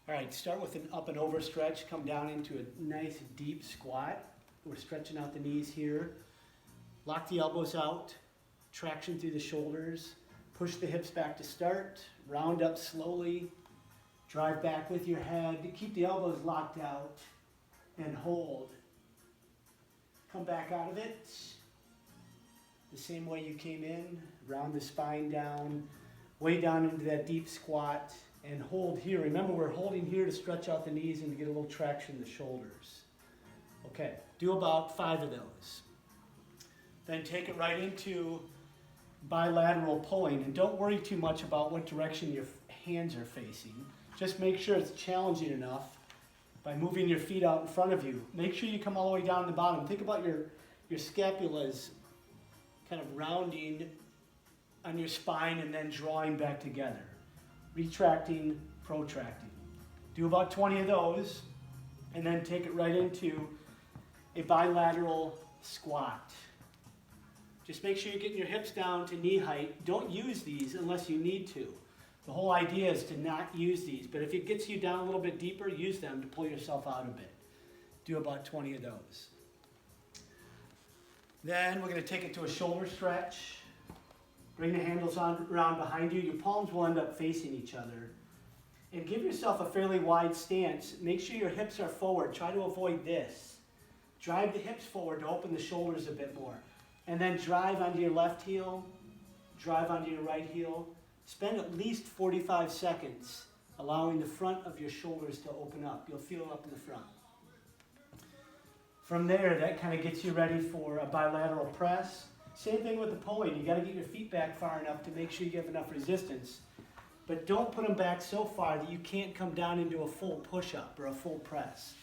All right, start with an up and over stretch. Come down into a nice deep squat. We're stretching out the knees here. Lock the elbows out. Traction through the shoulders. Push the hips back to start. Round up slowly. Drive back with your head. Keep the elbows locked out. And hold. Come back out of it. The same way you came in. Round the spine down. Way down into that deep squat. And hold here. Remember, we're holding here to stretch out the knees and to get a little traction in the shoulders. Okay, do about 5 of those. Then take it right into bilateral pulling. And don't worry too much about what direction your hands are facing. Just make sure it's challenging enough by moving your feet out in front of you. Make sure you come all the way down to the bottom. Think about your scapulas kind of rounding on your spine and then drawing back together. Retracting, protracting. Do about 20 of those, and then take it right into a bilateral squat. Just make sure you're getting your hips down to knee height. Don't use these unless you need to. The whole idea is to not use these, but if it gets you down a little bit deeper, use them to pull yourself out a bit. Do about 20 of those. Then we're going to take it to a shoulder stretch. Bring the handles around behind you. Your palms will end up facing each other. And give yourself a fairly wide stance. Make sure your hips are forward. Try to avoid this. Drive the hips forward to open the shoulders a bit more. And then drive onto your left heel. Drive onto your right heel. Spend at least 45 seconds allowing the front of your shoulders to open up. You'll feel it up in the front. From there, that kind of gets you ready for a bilateral press. Same thing with the pulling. You got to get your feet back far enough to make sure you have enough resistance. But don't put them back so far that you can't come down into a full push-up or a full press.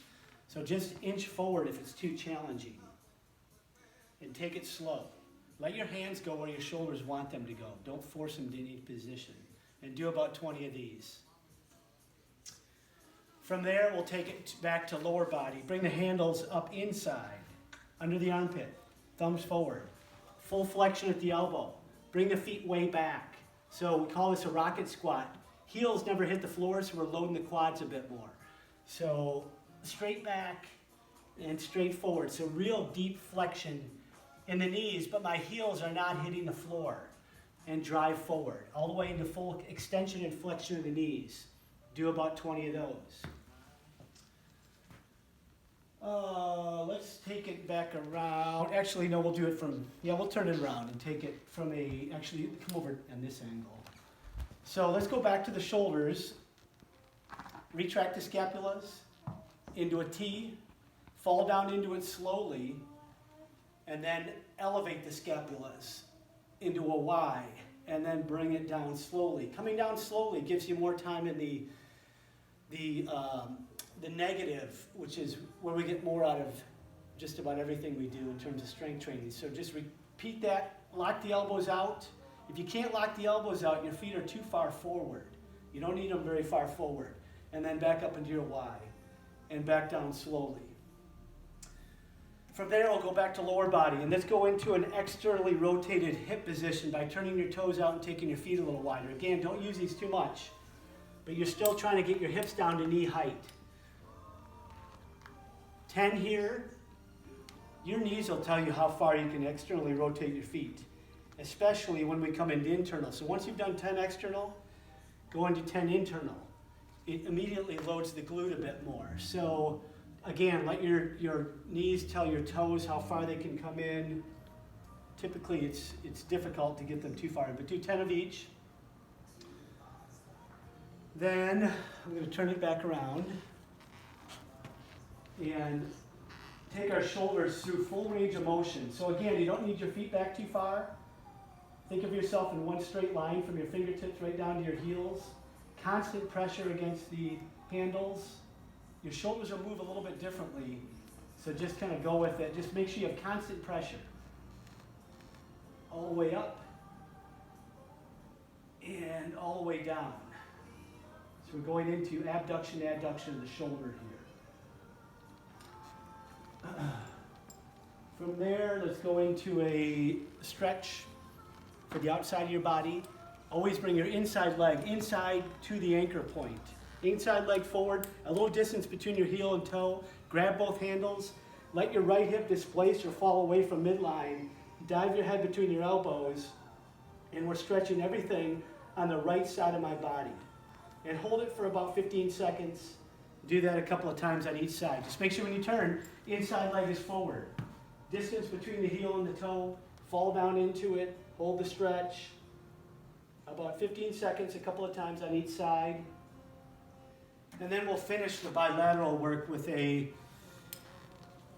So just inch forward if it's too challenging. And take it slow. Let your hands go where your shoulders want them to go. Don't force them to any position. And do about 20 of these. From there, we'll take it back to lower body. Bring the handles up inside, under the armpit, thumbs forward. Full flexion at the elbow. Bring the feet way back. So we call this a rocket squat. Heels never hit the floor, so we're loading the quads a bit more. So straight back and straight forward. So real deep flexion in the knees, but my heels are not hitting the floor. And drive forward, all the way into full extension and flexion of the knees. Do about 20 of those. Let's take it back around. Actually, no, we'll do it from, we'll turn it around and take it from actually, come over on this angle. So let's go back to the shoulders. Retract the scapulas into a T. Fall down into it slowly. And then elevate the scapulas into a Y. And then bring it down slowly. Coming down slowly gives you more time in the negative, which is where we get more out of just about everything we do in terms of strength training. So just repeat that. Lock the elbows out. If you can't lock the elbows out, your feet are too far forward. You don't need them very far forward. And then back up into your Y. And back down slowly. From there, we'll go back to lower body. And let's go into an externally rotated hip position by turning your toes out and taking your feet a little wider. Again, don't use these too much. But you're still trying to get your hips down to knee height. 10 here. Your knees will tell you how far you can externally rotate your feet, especially when we come into internal. So once you've done 10 external, go into 10 internal. It immediately loads the glute a bit more. So again, let your knees tell your toes how far they can come in. Typically, it's difficult to get them too far in, but do 10 of each. Then I'm going to turn it back around and take our shoulders through full range of motion. So again, you don't need your feet back too far. Think of yourself in one straight line from your fingertips right down to your heels. Constant pressure against the handles. Your shoulders will move a little bit differently, so just kind of go with it. Just make sure you have constant pressure. All the way up and all the way down. So we're going into abduction, adduction of the shoulder here. From there, let's go into a stretch for the outside of your body. Always bring your inside leg inside to the anchor point. Inside leg forward, a little distance between your heel and toe. Grab both handles. Let your right hip displace or fall away from midline. Dive your head between your elbows. And we're stretching everything on the right side of my body. And hold it for about 15 seconds. Do that a couple of times on each side. Just make sure when you turn, inside leg is forward. Distance between the heel and the toe. Fall down into it. Hold the stretch. About 15 seconds, a couple of times on each side. And then we'll finish the bilateral work with a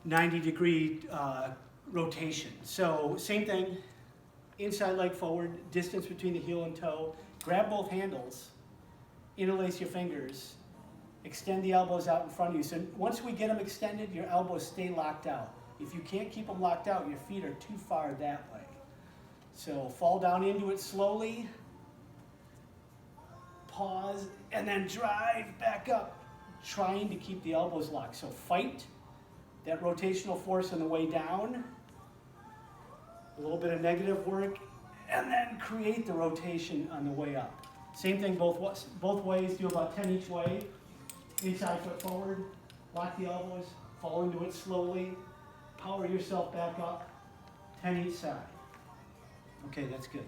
90-degree rotation. So same thing, inside leg forward, distance between the heel and toe. Grab both handles, interlace your fingers, extend the elbows out in front of you. So once we get them extended, your elbows stay locked out. If you can't keep them locked out, your feet are too far that way. So fall down into it slowly. Pause, and then drive back up, trying to keep the elbows locked. So fight that rotational force on the way down, a little bit of negative work, and then create the rotation on the way up. Same thing both ways, do about 10 each way. Inside foot forward, lock the elbows, fall into it slowly, power yourself back up, 10 each side. Okay, that's good.